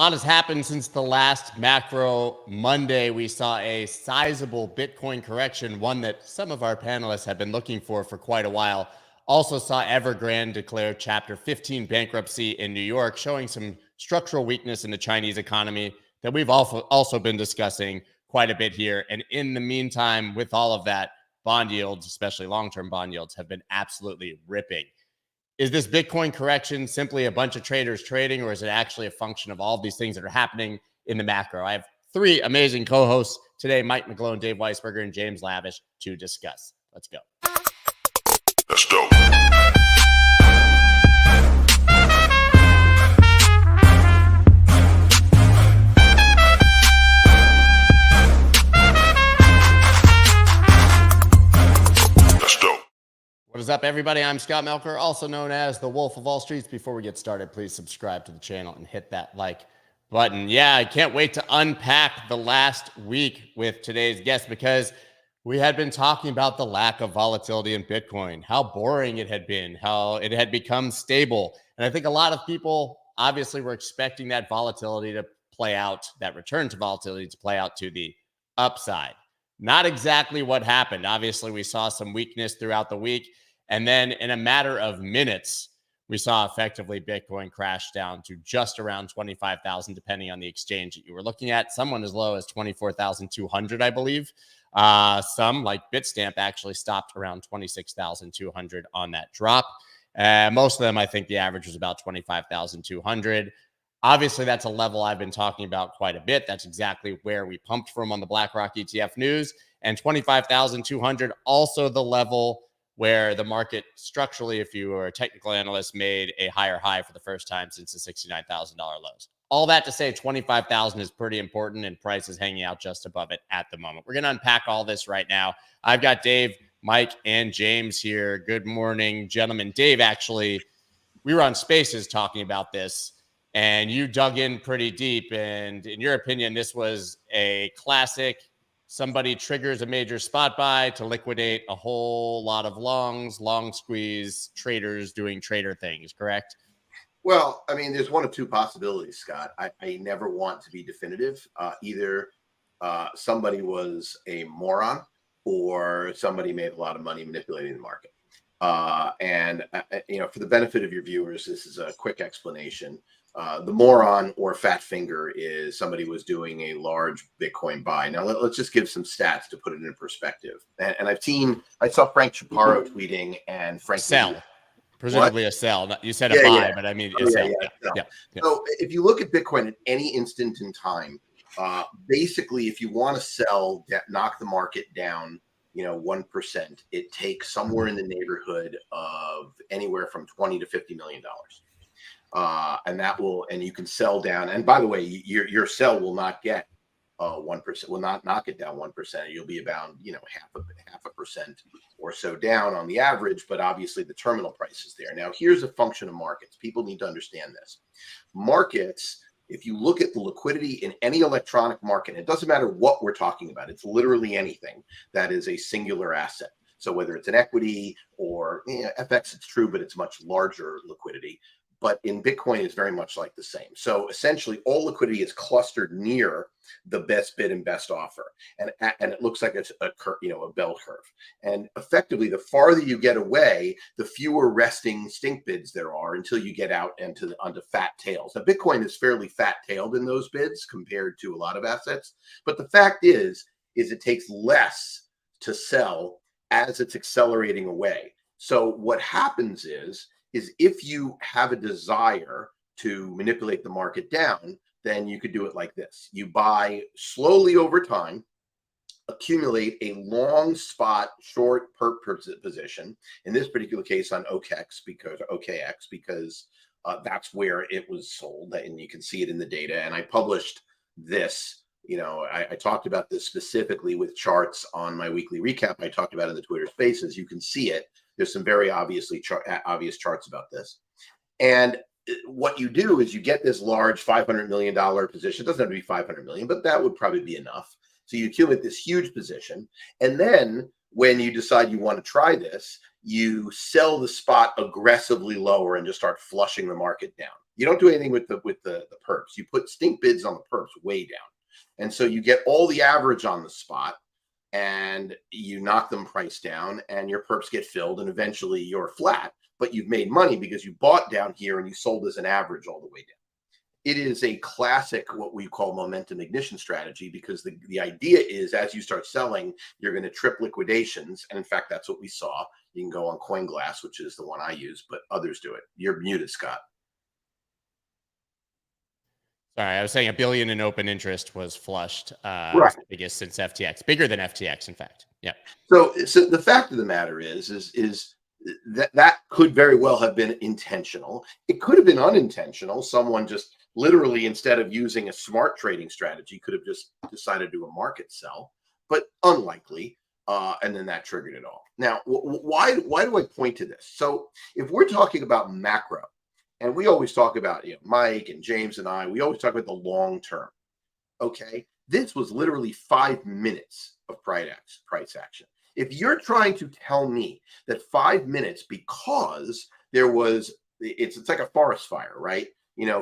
A lot has happened since the last macro Monday. We saw a sizable Bitcoin correction, one that some of our panelists have been looking for quite a while. Also saw Evergrande declare Chapter 15 bankruptcy in New York, showing some structural weakness in the Chinese economy that we've also been discussing quite a bit here. And in the meantime, with all of that, bond yields, especially long-term bond yields, have been absolutely ripping. Is this Bitcoin correction simply a bunch of traders trading, or is it actually a function of all of these things that are happening in the macro? I have three amazing co-hosts today, Mike McGlone, Dave Weisberger, and James Lavish, to discuss. Let's go. Let's go. What is up, everybody? I'm Scott Melker, also known as the Wolf of All Streets. Before we get started, please subscribe to the channel and hit that like button. Yeah, I can't wait to unpack the last week with today's guest, because we had been talking about the lack of volatility in Bitcoin, how boring it had been, how it had become stable. And I think a lot of people obviously were expecting that volatility to play out, that return to volatility to play out to the upside. Not exactly what happened. Obviously, we saw some weakness throughout the week. And then in a matter of minutes, we saw effectively Bitcoin crash down to just around 25,000, depending on the exchange that you were looking at. Someone as low as 24,200, I believe. Some, like Bitstamp, actually stopped around 26,200 on that drop. Most of them, I think the average was about 25,200. Obviously, that's a level I've been talking about quite a bit. That's exactly where we pumped from on the BlackRock ETF news. And 25,200, also the level where the market structurally, if you were a technical analyst, made a higher high for the first time since the $69,000 lows. All that to say, 25,000 is pretty important, and price is hanging out just above it at the moment. We're going to unpack all this right now. I've got Dave, Mike, and James here. Good morning, gentlemen. Dave, actually, we were on Spaces talking about this, and you dug in pretty deep. And in your opinion, this was a classic. Somebody triggers a major spot buy to liquidate a whole lot of longs, long squeeze, traders doing trader things, correct? Well, I mean, there's one of two possibilities, Scott. I never want to be definitive. Either somebody was a moron or somebody made a lot of money manipulating the market. For the benefit of your viewers, this is a quick explanation. The moron or fat finger is somebody was doing a large Bitcoin buy. Now let's just give some stats to put it in perspective. And I saw Frank Chaparro tweeting, and Frank sell, presumably a sell. You said a buy, but I mean a sell. Yeah. So if you look at Bitcoin at any instant in time, basically, if you want to sell, knock the market down, 1%, it takes somewhere in the neighborhood of anywhere from $20 to $50 million. And you can sell down. And by the way, your sell will not get 1%, will not knock it down 1%. You'll be about, half a percent or so down on the average, but obviously the terminal price is there. Now, here's a function of markets. People need to understand this. Markets, if you look at the liquidity in any electronic market, it doesn't matter what we're talking about. It's literally anything that is a singular asset. So whether it's an equity or FX, it's true, but it's much larger liquidity. But in Bitcoin, it's very much like the same. So essentially, all liquidity is clustered near the best bid and best offer, and it looks like it's a bell curve. And effectively, the farther you get away, the fewer resting stink bids there are until you get out onto fat tails. Now, Bitcoin is fairly fat tailed in those bids compared to a lot of assets. But the fact is it takes less to sell as it's accelerating away. So what happens is if you have a desire to manipulate the market down, then you could do it like this. You buy slowly over time, accumulate a long spot short per position, in this particular case on OKX, because that's where it was sold, and you can see it in the data. And I published this. I talked about this specifically with charts on my weekly recap. I talked about it in the Twitter Spaces. You can see it. There's some very obvious charts about this. And what you do is you get this large $500 million position. It doesn't have to be 500 million, but that would probably be enough. So you accumulate this huge position. And then when you decide you want to try this, you sell the spot aggressively lower and just start flushing the market down. You don't do anything with the perps. You put stink bids on the perps way down. And so you get all the average on the spot and you knock them price down and your perps get filled and eventually you're flat, but you've made money because you bought down here and you sold as an average all the way down. It is a classic, what we call momentum ignition strategy, because the idea is as you start selling, you're going to trip liquidations. And in fact, that's what we saw. You can go on CoinGlass, which is the one I use, but others do it. You're muted, Scott. Sorry, I was saying $1 billion in open interest was flushed. Right. Biggest since FTX, bigger than FTX, in fact. Yeah. So the fact of the matter is that could very well have been intentional. It could have been unintentional. Someone just literally, instead of using a smart trading strategy, could have just decided to do a market sell, but unlikely. And then that triggered it all. Now, why do I point to this? So if we're talking about macro, and we always talk about, Mike and James and I, we always talk about the long term. Okay. This was literally 5 minutes of price action. If you're trying to tell me that 5 minutes, because there was, it's like a forest fire, right?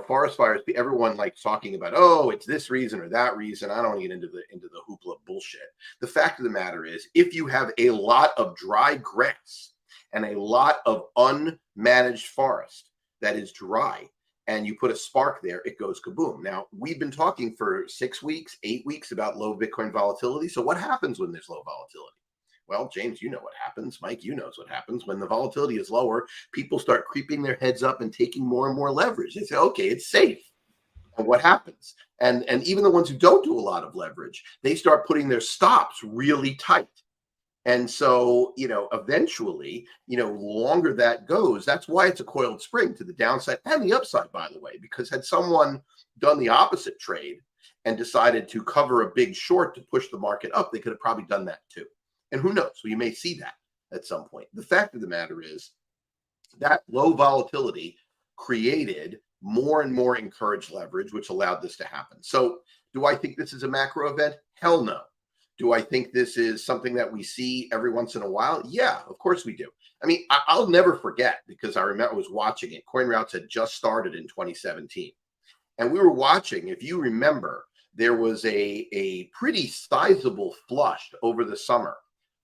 Forest fires, everyone likes talking about, oh, it's this reason or that reason. I don't want to get into the hoopla bullshit. The fact of the matter is, if you have a lot of dry grass and a lot of unmanaged forest that is dry, and you put a spark there, it goes kaboom. Now, we've been talking for 6 weeks, 8 weeks about low Bitcoin volatility. So what happens when there's low volatility? Well, James, you know what happens. Mike, you knows what happens. When the volatility is lower, people start creeping their heads up and taking more and more leverage. They say, okay, it's safe. And what happens? And even the ones who don't do a lot of leverage, they start putting their stops really tight. And so, eventually, longer that goes, that's why it's a coiled spring to the downside and the upside, by the way, because had someone done the opposite trade and decided to cover a big short to push the market up, they could have probably done that too. And who knows? So you may see that at some point. The fact of the matter is that low volatility created more and more encouraged leverage, which allowed this to happen. So do I think this is a macro event? Hell no. Do I think this is something that we see every once in a while? Yeah, of course we do. I mean, I'll never forget, because I remember I was watching it. CoinRoutes had just started in 2017. And we were watching, if you remember, there was a pretty sizable flush over the summer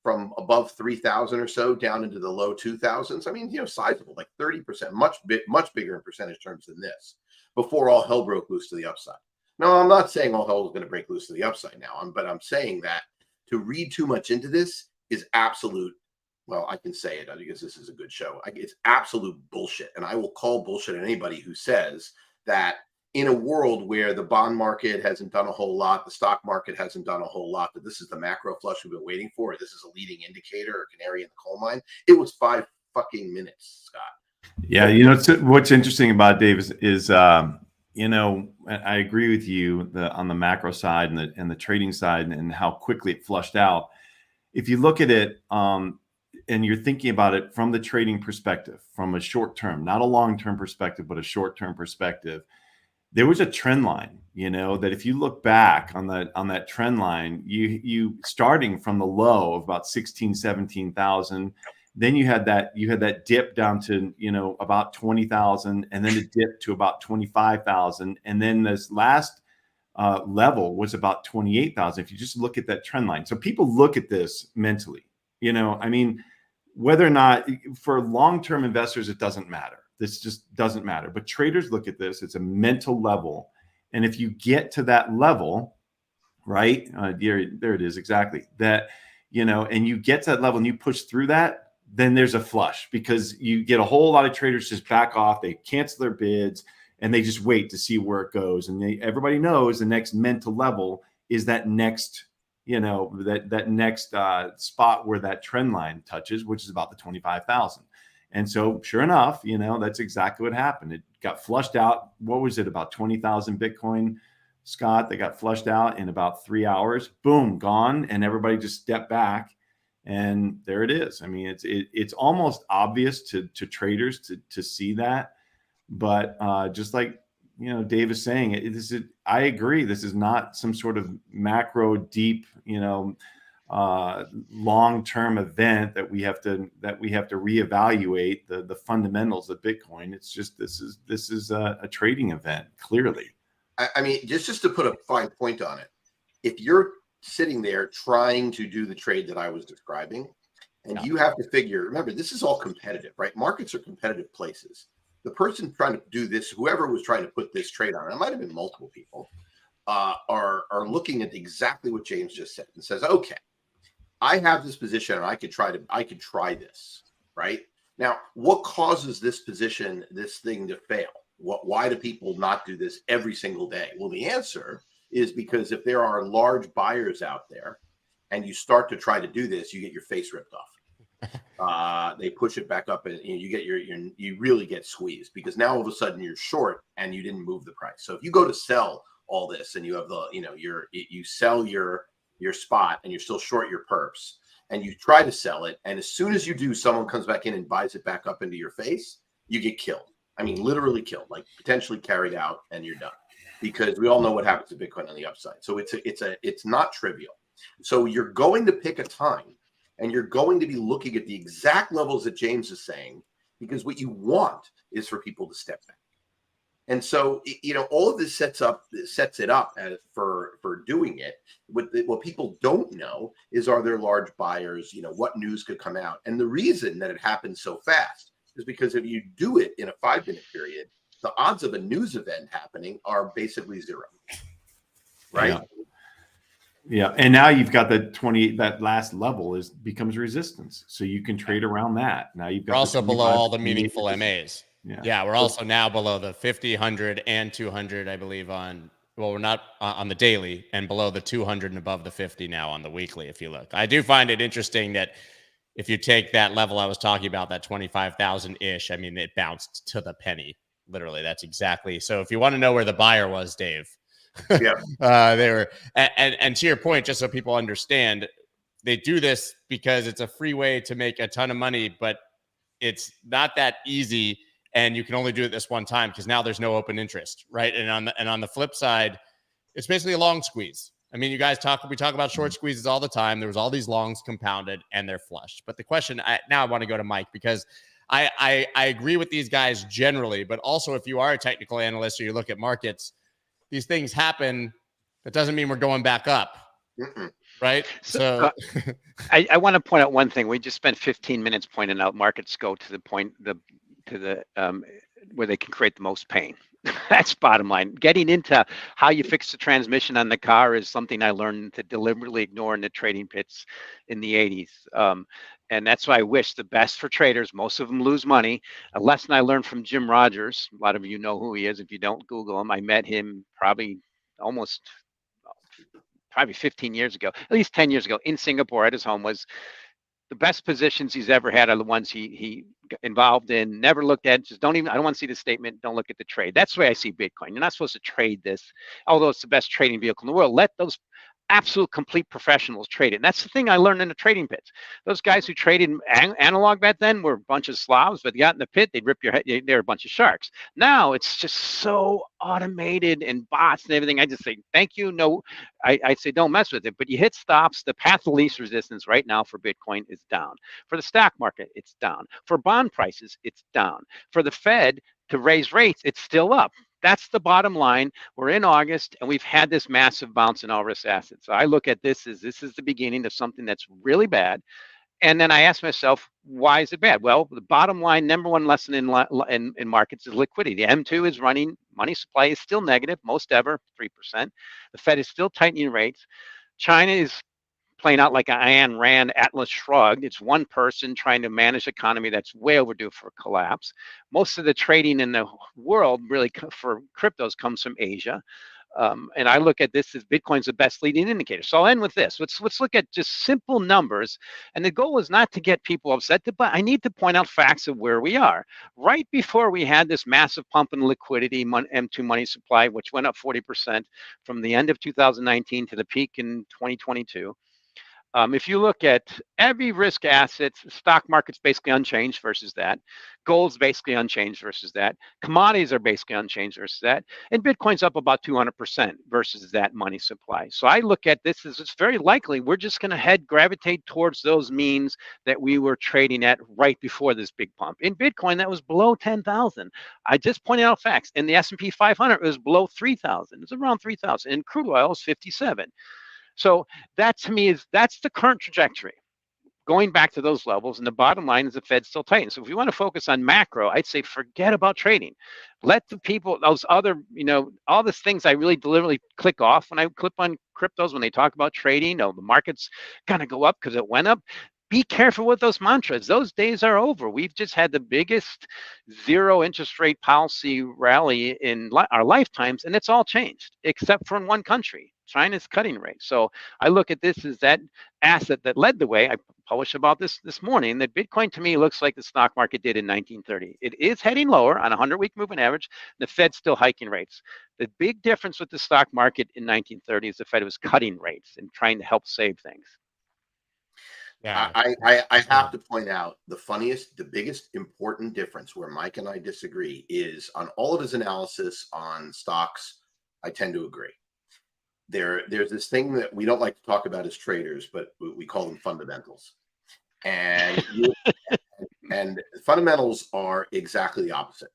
from above 3,000 or so down into the low 2,000s. I mean, sizable, like 30%, much bigger in percentage terms than this, before all hell broke loose to the upside. No, I'm not saying all hell is going to break loose to the upside now, but I'm saying that to read too much into this is absolute, well, I can say it because this is a good show. It's absolute bullshit. And I will call bullshit anybody who says that in a world where the bond market hasn't done a whole lot, the stock market hasn't done a whole lot, that this is the macro flush we've been waiting for, this is a leading indicator or canary in the coal mine. It was 5 fucking minutes, Scott. Yeah, what's interesting about Dave is I agree with you on the macro side and the trading side and how quickly it flushed out. If you look at it and you're thinking about it from the trading perspective, from a short term, not a long term perspective, but a short term perspective, there was a trend line, that if you look back on that trend line, you starting from the low of about 16, 17,000. Then you had that dip down to, about 20,000, and then a dip to about 25,000. And then this last level was about 28,000. If you just look at that trend line. So people look at this mentally, whether or not for long-term investors, it doesn't matter. This just doesn't matter. But traders look at this, it's a mental level. And if you get to that level, right, there it is, exactly that, and you get to that level and you push through that, then there's a flush, because you get a whole lot of traders just back off. They cancel their bids and they just wait to see where it goes. And everybody knows the next mental level is that next, that next spot where that trend line touches, which is about the 25,000. And so sure enough, that's exactly what happened. It got flushed out. What was it? About 20,000 Bitcoin, Scott, that got flushed out in about 3 hours, boom, gone. And everybody just stepped back. And there it is. I mean, it's almost obvious to traders to see that, but just like Dave is saying, I agree. This is not some sort of macro deep long-term event that we have to reevaluate the fundamentals of Bitcoin. It's just this is a trading event, clearly. I mean, just to put a fine point on it, if you're sitting there trying to do the trade that I was describing, and you have to figure, remember, this is all competitive, right? Markets are competitive places. The person trying to do this, whoever was trying to put this trade on, it might have been multiple people, are looking at exactly what James just said and says, okay, I have this position and I could try this, right? Now, what causes this thing to fail? Why do people not do this every single day? Well, the answer is because if there are large buyers out there and you start to try to do this, you get your face ripped off. They push it back up and you really get squeezed, because now all of a sudden you're short and you didn't move the price. So if you go to sell all this and you have you sell your spot and you're still short your perps and you try to sell it, and as soon as you do, someone comes back in and buys it back up into your face, you get killed. I mean, literally killed, like potentially carried out, and you're done, because we all know what happens to Bitcoin on the upside. So it's not trivial. So you're going to pick a time and you're going to be looking at the exact levels that James is saying, because what you want is for people to step back. And so, all of this sets it up for doing it. What people don't know is, are there large buyers? What news could come out? And the reason that it happens so fast is because if you do it in a 5-minute period, the odds of a news event happening are basically zero, right? Yeah. And now you've got that last level becomes resistance. So you can trade around that. Now we're also below all the meaningful MAs. Yeah. We're also now below the 50, 100, and 200, I believe, we're not on the daily, and below the 200 and above the 50 now on the weekly, if you look. I do find it interesting that if you take that level I was talking about, that 25,000-ish, I mean, it bounced to the penny. Literally, that's exactly. So if you want to know where the buyer was, Dave, they were, and to your point, just so people understand, they do this because it's a free way to make a ton of money, but it's not that easy. And you can only do it this one time, because now there's no open interest, right? And on the flip side, it's basically a long squeeze. I mean, we talk about short squeezes all the time. There was all these longs compounded and they're flushed. But the question now I want to go to Mike, because I agree with these guys generally, but also if you are a technical analyst or you look at markets, these things happen. That doesn't mean we're going back up. Right. So I want to point out one thing. We just spent 15 minutes pointing out markets go to the point, where they can create the most pain. That's bottom line. Getting into how you fix the transmission on the car is something I learned to deliberately ignore in the trading pits in the 80s. And that's why I wish the best for traders. Most of them lose money. A lesson I learned from Jim Rogers. A lot of you know who he is. If you don't, Google him. I met him probably 15 years ago, at least 10 years ago, in Singapore at his home. Was the best positions he's ever had are the ones he involved in, never looked at, I don't want to see the statement, don't look at the trade. That's the way I see Bitcoin. You're not supposed to trade this, although it's the best trading vehicle in the world. Let those absolute complete professionals trade it. And that's the thing I learned in the trading pits. Those guys who traded analog back then were a bunch of slobs, but they got in the pit, they'd rip your head. They're a bunch of sharks. Now it's just so automated and bots and everything. I just say, thank you. No, I say, don't mess with it, but you hit stops. The path of least resistance right now for Bitcoin is down. For the stock market, it's down. For bond prices, it's down. For the Fed to raise rates, it's still up. That's the bottom line. We're in August, and we've had this massive bounce in all risk assets. So I look at this as this is the beginning of something that's really bad. And then I ask myself, why is it bad? Well, the bottom line, number one lesson in markets is liquidity. The M2 is running. Money supply is still negative, most ever, 3%. The Fed is still tightening rates. China is playing out like an Ayn Rand Atlas Shrugged. It's one person trying to manage economy that's way overdue for collapse. Most of the trading in the world really for cryptos comes from Asia. And I look at this as Bitcoin's the best leading indicator. So I'll end with this. Let's look at just simple numbers. And the goal is not to get people upset, but I need to point out facts of where we are. Right before we had this massive pump in liquidity, M2 money supply, which went up 40% from the end of 2019 to the peak in 2022. If you look at every risk assets, stock market's basically unchanged versus that. Gold's basically unchanged versus that. Commodities are basically unchanged versus that. And Bitcoin's up about 200% versus that money supply. So I look at this as it's very likely we're just going to gravitate towards those means that we were trading at right before this big pump. In Bitcoin, that was below 10,000. I just pointed out facts. In the S&P 500, it was below 3,000. It's around 3,000. And crude oil is 57. So that to me that's the current trajectory. Going back to those levels, and the bottom line is the Fed's still tight. So if we want to focus on macro, I'd say forget about trading. Let the people, those other, all these things I really deliberately click off when I click on cryptos when they talk about trading. The market's gonna go up because it went up. Be careful with those mantras. Those days are over. We've just had the biggest zero interest rate policy rally in our lifetimes, and it's all changed, except for in one country, China's cutting rate. So I look at this as that asset that led the way. I published about this morning, that Bitcoin to me looks like the stock market did in 1930. It is heading lower on a 100-week moving average. The Fed's still hiking rates. The big difference with the stock market in 1930 is the Fed was cutting rates and trying to help save things. Yeah. I have to point out the biggest important difference where Mike and I disagree is on all of his analysis on stocks. I tend to agree. There's this thing that we don't like to talk about as traders, but we call them fundamentals. And and fundamentals are exactly the opposite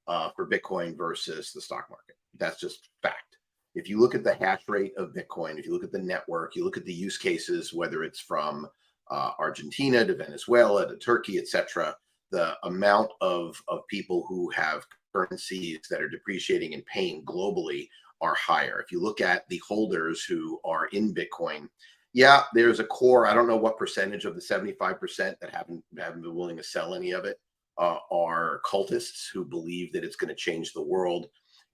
for Bitcoin versus the stock market. That's just fact. If you look at the hash rate of Bitcoin, if you look at the network, you look at the use cases, whether it's from Argentina to Venezuela to Turkey, etc., the amount of people who have currencies that are depreciating and paying globally are higher. If you look at the holders who are in Bitcoin, yeah, there's a core. I don't know what percentage of the 75% that haven't been willing to sell any of it are cultists who believe that it's going to change the world,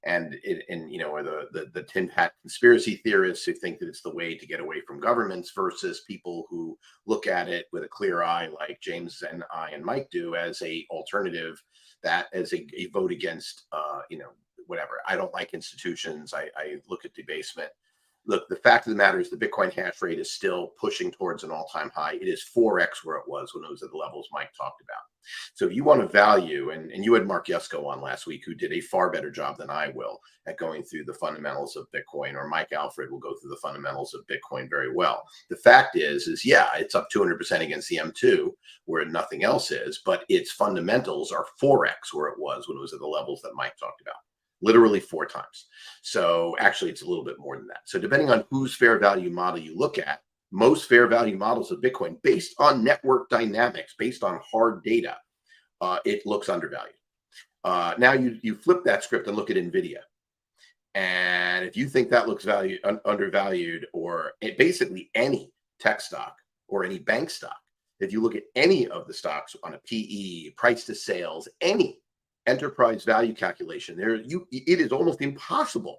or the tin hat conspiracy theorists who think that it's the way to get away from governments, versus people who look at it with a clear eye, like James and I and Mike do, as a alternative, that as a vote against, whatever. I don't like institutions. I look at debasement. Look, the fact of the matter is the Bitcoin hash rate is still pushing towards an all-time high. It is 4x where it was when it was at the levels Mike talked about. So if you want to value, and you had Mark Yusko on last week, who did a far better job than I will at going through the fundamentals of Bitcoin, or Mike Alfred will go through the fundamentals of Bitcoin very well. The fact is yeah, it's up 200% against the M2 where nothing else is, but its fundamentals are 4x where it was when it was at the levels that Mike talked about. Literally 4 times. So actually, it's a little bit more than that. So depending on whose fair value model you look at, most fair value models of Bitcoin, based on network dynamics, based on hard data, it looks undervalued. Now you flip that script and look at NVIDIA. And if you think that looks undervalued, or basically any tech stock or any bank stock, if you look at any of the stocks on a PE, price to sales, any enterprise value calculation, it is almost impossible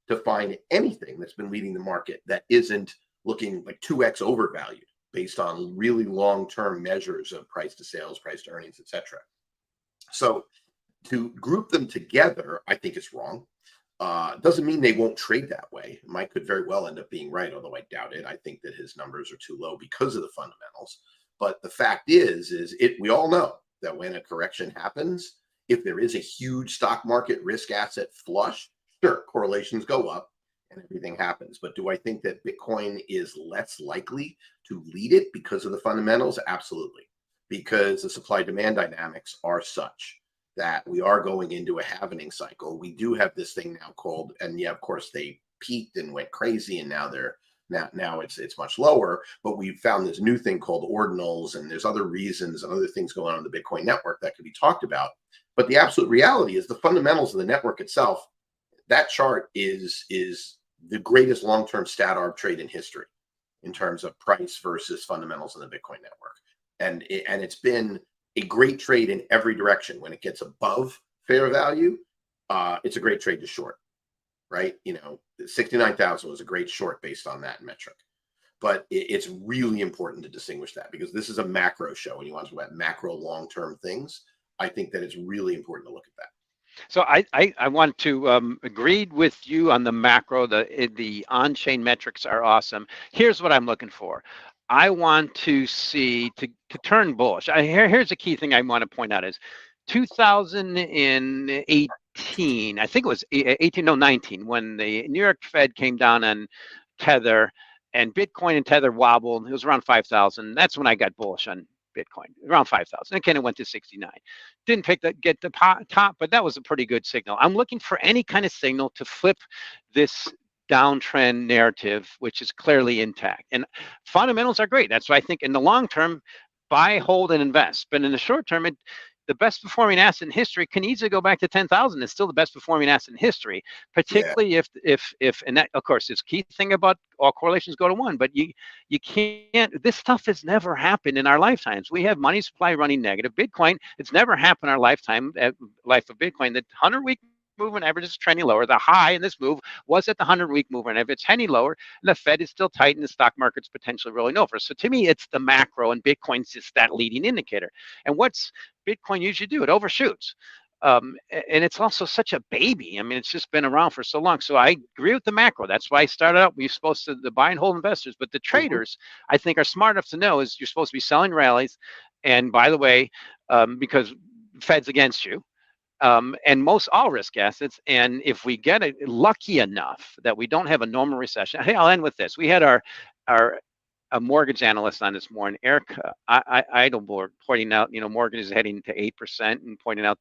to find anything that's been leading the market that isn't looking like 2x overvalued based on really long-term measures of price to sales, price to earnings, etc. So to group them together, I think it's wrong. Doesn't mean they won't trade that way. Mike could very well end up being right, although I doubt it. I think that his numbers are too low because of the fundamentals. But the fact is we all know that when a correction happens, if there is a huge stock market risk asset flush, sure, correlations go up and everything happens. But do I think that Bitcoin is less likely to lead it because of the fundamentals? Absolutely. Because the supply-demand dynamics are such that we are going into a halvening cycle. We do have this thing now called, and yeah, of course, they peaked and went crazy, and now it's much lower, but we've found this new thing called ordinals, and there's other reasons and other things going on in the Bitcoin network that could be talked about. But the absolute reality is the fundamentals of the network itself. That chart is the greatest long-term stat arb trade in history in terms of price versus fundamentals in the Bitcoin network. And it's been a great trade in every direction. When it gets above fair value, it's a great trade to short, right? 69,000 was a great short based on that metric. But it's really important to distinguish that, because this is a macro show and you want to talk about macro long-term things. I think that it's really important to look at that. So I want to agree with you on the macro. The on-chain metrics are awesome. Here's what I'm looking for. I want to see to turn bullish. Here's a key thing I want to point out is 2018. I think it was 18, no 19, when the New York Fed came down on Tether and Bitcoin and Tether wobbled. It was around 5,000. That's when I got bullish on Bitcoin, around 5,000. Again, it went to 69. Didn't get the top, but that was a pretty good signal. I'm looking for any kind of signal to flip this downtrend narrative, which is clearly intact. And fundamentals are great. That's why I think in the long term, buy, hold, and invest. But in the short term, the best performing asset in history can easily go back to 10,000. It's still the best performing asset in history, particularly if and that of course is key thing about all correlations go to one. But you can't. This stuff has never happened in our lifetimes. We have money supply running negative. Bitcoin, it's never happened in our lifetime, life of Bitcoin. The 100-week moving average is trending lower. The high in this move was at the 100-week moving average. It's trending lower, and the Fed is still tight, and the stock market's potentially rolling over. So to me, it's the macro, and Bitcoin's just that leading indicator. And what's Bitcoin usually do? It overshoots. And it's also such a baby. I mean, it's just been around for so long. So I agree with the macro. That's why I started out. We're supposed to the buy and hold investors, but the traders, I think, are smart enough to know is you're supposed to be selling rallies. And by the way, because Fed's against you, and most all risk assets. And if we get lucky enough that we don't have a normal recession, hey, I'll end with this. We had our a mortgage analyst on this morning, Eric Idleborg, pointing out, mortgage is heading to 8% and pointing out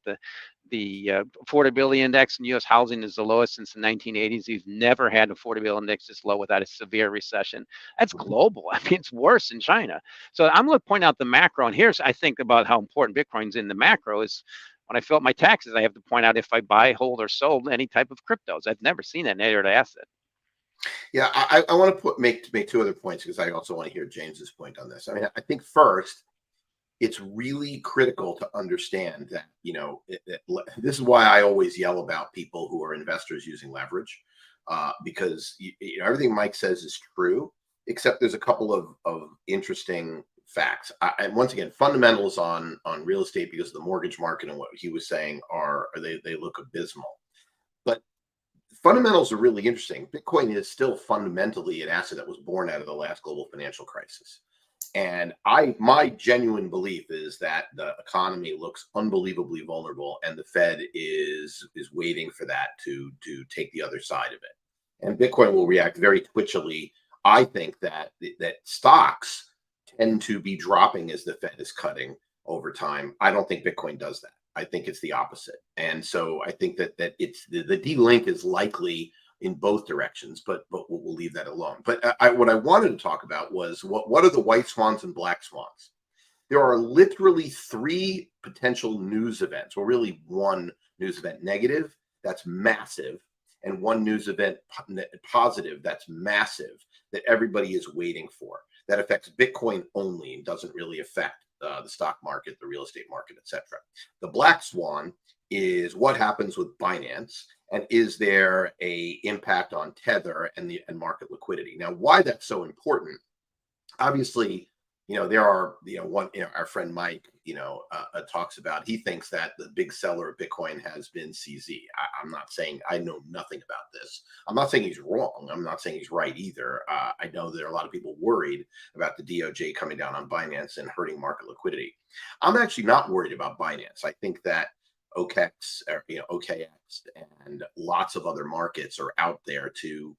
the affordability index in U.S. housing is the lowest since the 1980s. We've never had an affordability index this low without a severe recession. That's global. I mean, it's worse in China. So I'm going to point out the macro. And here's, I think, about how important Bitcoin's in the macro is when I fill out my taxes, I have to point out if I buy, hold, or sold any type of cryptos. I've never seen that in any other asset. Yeah, I want to make two other points because I also want to hear James's point on this. I mean, I think first, it's really critical to understand that, this is why I always yell about people who are investors using leverage, because everything Mike says is true, except there's a couple of interesting facts. And once again, fundamentals on real estate because of the mortgage market and what he was saying they look abysmal. But fundamentals are really interesting. Bitcoin is still fundamentally an asset that was born out of the last global financial crisis. And my genuine belief is that the economy looks unbelievably vulnerable, and the Fed is waiting for that to take the other side of it. And Bitcoin will react very twitchily. I think that stocks tend to be dropping as the Fed is cutting over time. I don't think Bitcoin does that. I think it's the opposite. And so I think that it's the delink is likely in both directions, but we'll leave that alone. But what I wanted to talk about was what are the white swans and black swans? There are literally three potential news events, or really one news event negative, that's massive, and one news event positive, that's massive, that everybody is waiting for. That affects Bitcoin only and doesn't really affect the stock market, the real estate market, etc. The black swan is what happens with Binance, and is there a impact on Tether and market liquidity? Now, why that's so important? Obviously, there are our friend Mike talks about, he thinks that the big seller of Bitcoin has been CZ. I'm not saying, I know nothing about this. I'm not saying he's wrong. I'm not saying he's right either. I know there are a lot of people worried about the DOJ coming down on Binance and hurting market liquidity. I'm actually not worried about Binance. I think that OKX and lots of other markets are out there to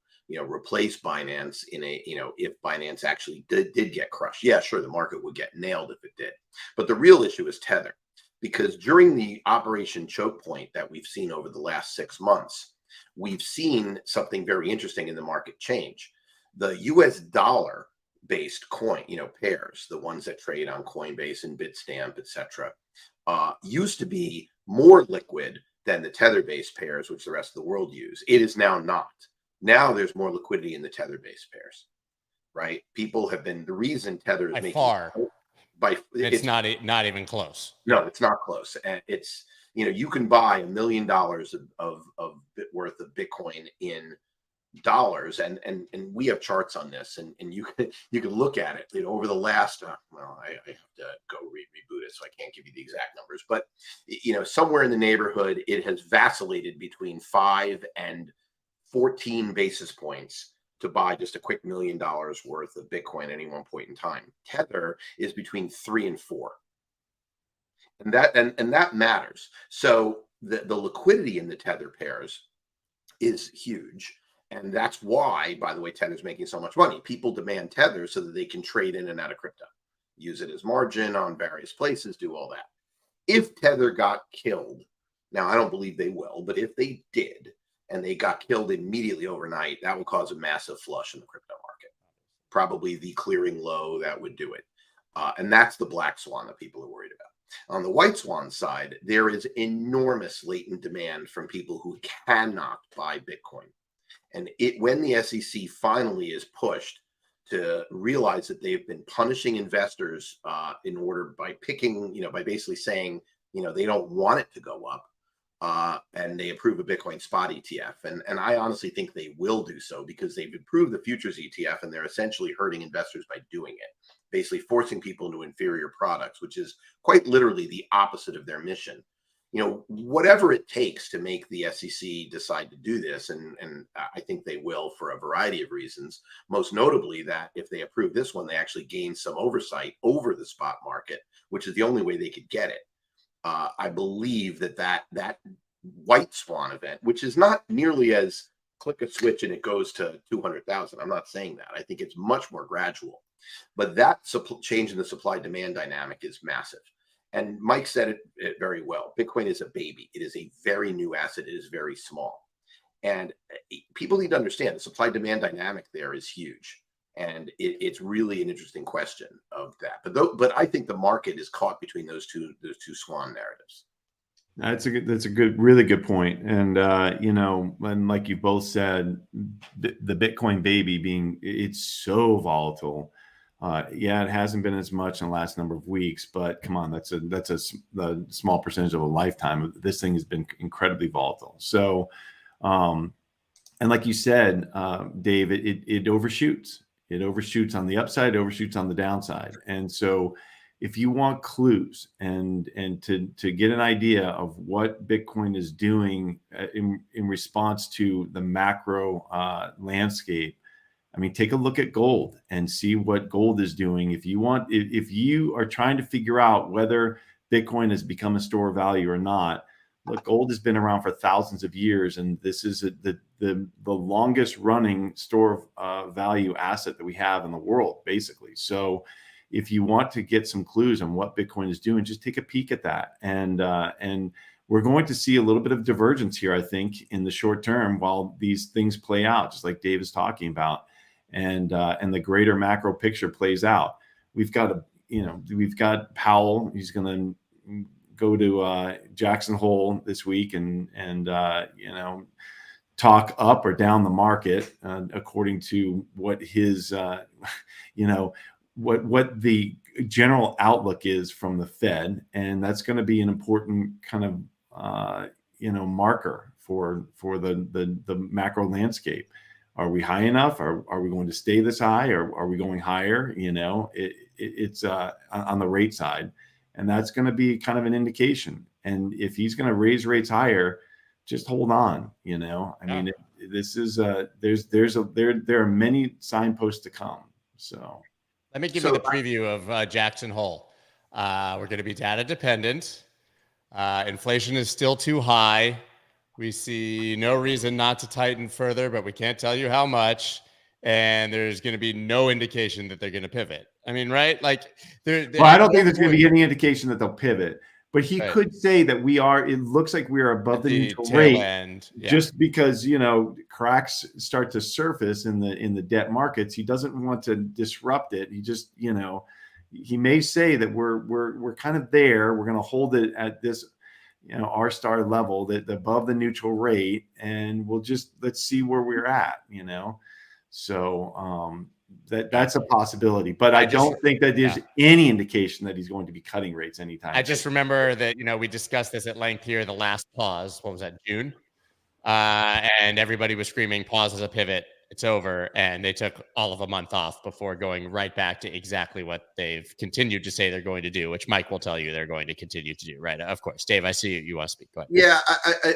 replace Binance if Binance actually did get crushed. Yeah, sure, the market would get nailed if it did. But the real issue is Tether, because during the Operation Choke Point that we've seen over the last 6 months, we've seen something very interesting in the market change. The US dollar based coin, pairs, the ones that trade on Coinbase and Bitstamp, etc., used to be more liquid than the Tether-based pairs, which the rest of the world use. It is now not. Now there's more liquidity in the Tether-based pairs, right? People have been, the reason Tether is by making far, it's not even close. No, it's not close. And it's, you can buy $1 million of worth of Bitcoin in dollars, and we have charts on this, and you can look at it over the last I have to go reboot it, so I can't give you the exact numbers, but somewhere in the neighborhood it has vacillated between 5 and 14 basis points to buy just a quick $1 million worth of Bitcoin at any one point in time. Tether is between 3 and 4. And that matters. So the liquidity in the Tether pairs is huge. And that's why, by the way, Tether's making so much money. People demand Tether so that they can trade in and out of crypto, use it as margin on various places, do all that. If Tether got killed, now I don't believe they will, but if they did, and they got killed immediately overnight, that would cause a massive flush in the crypto market. Probably the clearing low that would do it. And that's the black swan that people are worried about. On the white swan side, there is enormous latent demand from people who cannot buy Bitcoin. And when the SEC finally is pushed to realize that they've been punishing investors in order by picking, by basically saying, they don't want it to go up, and they approve a Bitcoin spot ETF. And I honestly think they will do so because they've approved the futures ETF and they're essentially hurting investors by doing it, basically forcing people into inferior products, which is quite literally the opposite of their mission. Whatever it takes to make the SEC decide to do this, and I think they will for a variety of reasons, most notably that if they approve this one, they actually gain some oversight over the spot market, which is the only way they could get it. I believe that white swan event, which is not nearly as click a switch and it goes to 200,000. I'm not saying that. I think it's much more gradual. But that change in the supply-demand dynamic is massive. And Mike said it very well. Bitcoin is a baby. It is a very new asset. It is very small. And people need to understand the supply-demand dynamic there is huge. And it's really an interesting question of that. But I think the market is caught between those two swan narratives. That's a really good point. And and like you both said, the Bitcoin baby it's so volatile. It hasn't been as much in the last number of weeks, but come on, that's a small percentage of a lifetime. This thing has been incredibly volatile. So, and like you said, Dave, it overshoots. It overshoots on the upside, it overshoots on the downside. And so if you want clues and to get an idea of what Bitcoin is doing in response to the macro landscape, I mean, take a look at gold and see what gold is doing. If you are trying to figure out whether Bitcoin has become a store of value or not, look, gold has been around for thousands of years, and this is the longest running store of value asset that we have in the world, basically. So if you want to get some clues on what Bitcoin is doing, just take a peek at that. And we're going to see a little bit of divergence here, I think, in the short term while these things play out, just like Dave is talking about, and the greater macro picture plays out. We've got Powell. He's going to go to Jackson Hole this week and talk up or down the market according to what his what the general outlook is from the Fed, and that's going to be an important kind of marker for the macro landscape. Are we high enough? Are we going to stay this high, or are we going higher? It's on the rate side. And that's going to be kind of an indication. And if he's going to raise rates higher, just hold on. I mean, this is there are many signposts to come. So let me give you the preview of Jackson Hole. We're going to be data dependent. Inflation is still too high. We see no reason not to tighten further, but we can't tell you how much. And there's going to be no indication that they're going to pivot. I mean, right? Like, I don't think there's going to be any indication that they'll pivot. But he could say that it looks like we are above the neutral rate, just because cracks start to surface in the debt markets. He doesn't want to disrupt it. He just he may say that we're kind of there. We're going to hold it at this R-star level, that above the neutral rate, and let's see where we're at. So that's a possibility, but I don't think that there's any indication that he's going to be cutting rates anytime. I just remember that, we discussed this at length here, the last pause. What was that, June? And everybody was screaming, pause is a pivot. It's over. And they took all of a month off before going right back to exactly what they've continued to say they're going to do, which Mike will tell you they're going to continue to do. Right. Of course. Dave, I see you want to speak. Go ahead. Yeah.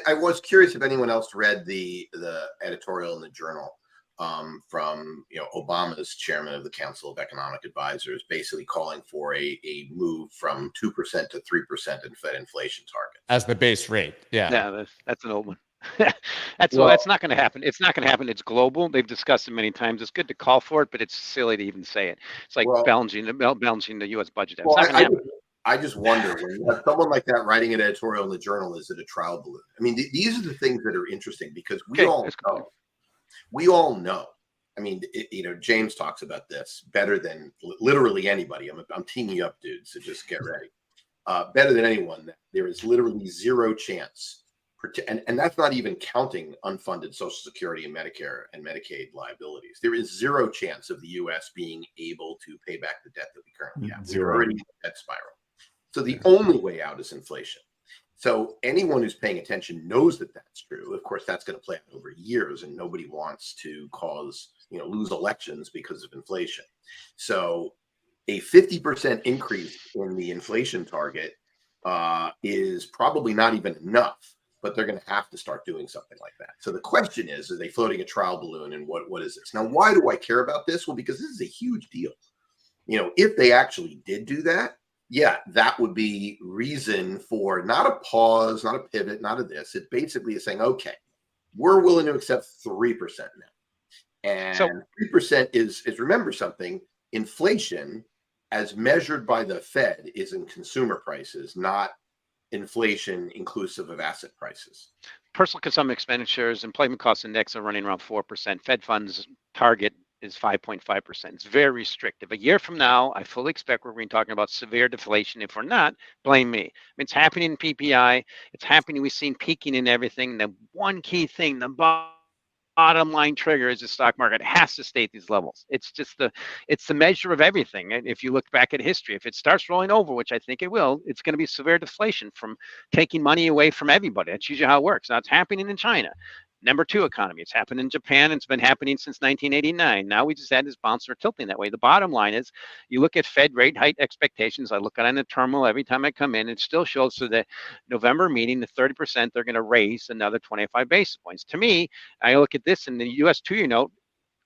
I was curious if anyone else read the editorial in the Journal. from Obama's chairman of the Council of Economic Advisors, basically calling for a move from 2% to 3% in Fed inflation target as the base rate. Yeah. Yeah, that's an old one. That's Well, that's not going to happen. It's not going to happen. It's global. They've discussed it many times. It's good to call for it, but it's silly to even say it. It's like well, balancing the U.S. budget. It's well, not going to happen. I just wonder when you have someone like that writing an editorial in the Journal, is it a trial balloon? I mean, these are the things that are interesting because we all know. We all know. I mean, James talks about this better than literally anybody. I'm teaming you up, dude. So just get ready. Better than anyone. That there is literally zero chance, and that's not even counting unfunded Social Security and Medicare and Medicaid liabilities. There is zero chance of the U.S. being able to pay back the debt that we currently have. We're already in a debt spiral. So the only way out is inflation. So anyone who's paying attention knows that that's true. Of course, that's going to play out over years, and nobody wants to lose elections because of inflation. So a 50% increase in the inflation target is probably not even enough, but they're going to have to start doing something like that. So the question is, are they floating a trial balloon, and what is this? Now, why do I care about this? Well, because this is a huge deal. If they actually did do that, yeah, that would be reason for not a pause, not a pivot, not a this. It basically is saying, okay, we're willing to accept 3% now. And 3% is remember something, inflation as measured by the Fed is in consumer prices, not inflation inclusive of asset prices. Personal consumption expenditures, employment cost index are running around 4%. Fed funds target is 5.5%. It's very restrictive. A year from now, I fully expect we're going to be talking about severe deflation. If we're not, blame me. I mean, it's happening in PPI. It's happening. We've seen peaking in everything. The one key thing, the bottom line trigger is the stock market has to stay at these levels. It's the measure of everything. And if you look back at history, if it starts rolling over, which I think it will, it's going to be severe deflation from taking money away from everybody. That's usually how it works. Now it's happening in China. Number 2 economy. It's happened in Japan. It's been happening since 1989. Now we just had this bounce or tilting that way. The bottom line is you look at Fed rate hike expectations. I look at it in the terminal every time I come in. It still shows for the November meeting, the 30%, they're going to raise another 25 basis points. To me, I look at this in the U.S. 2-year note,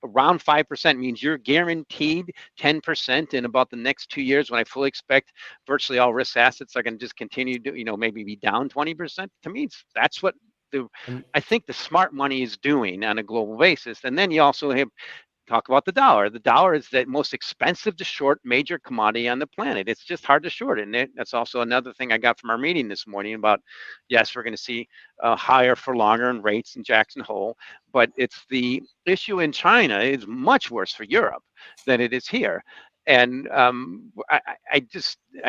around 5% means you're guaranteed 10% in about the next 2 years, when I fully expect virtually all risk assets are going to just continue to, maybe be down 20%. To me, that's what I think the smart money is doing on a global basis. And then you also have talk about the dollar. The dollar is the most expensive to short major commodity on the planet. It's just hard to short it. And that's also another thing I got from our meeting this morning about, yes, we're going to see higher for longer in rates in Jackson Hole, but it's the issue in China is much worse for Europe than it is here. And I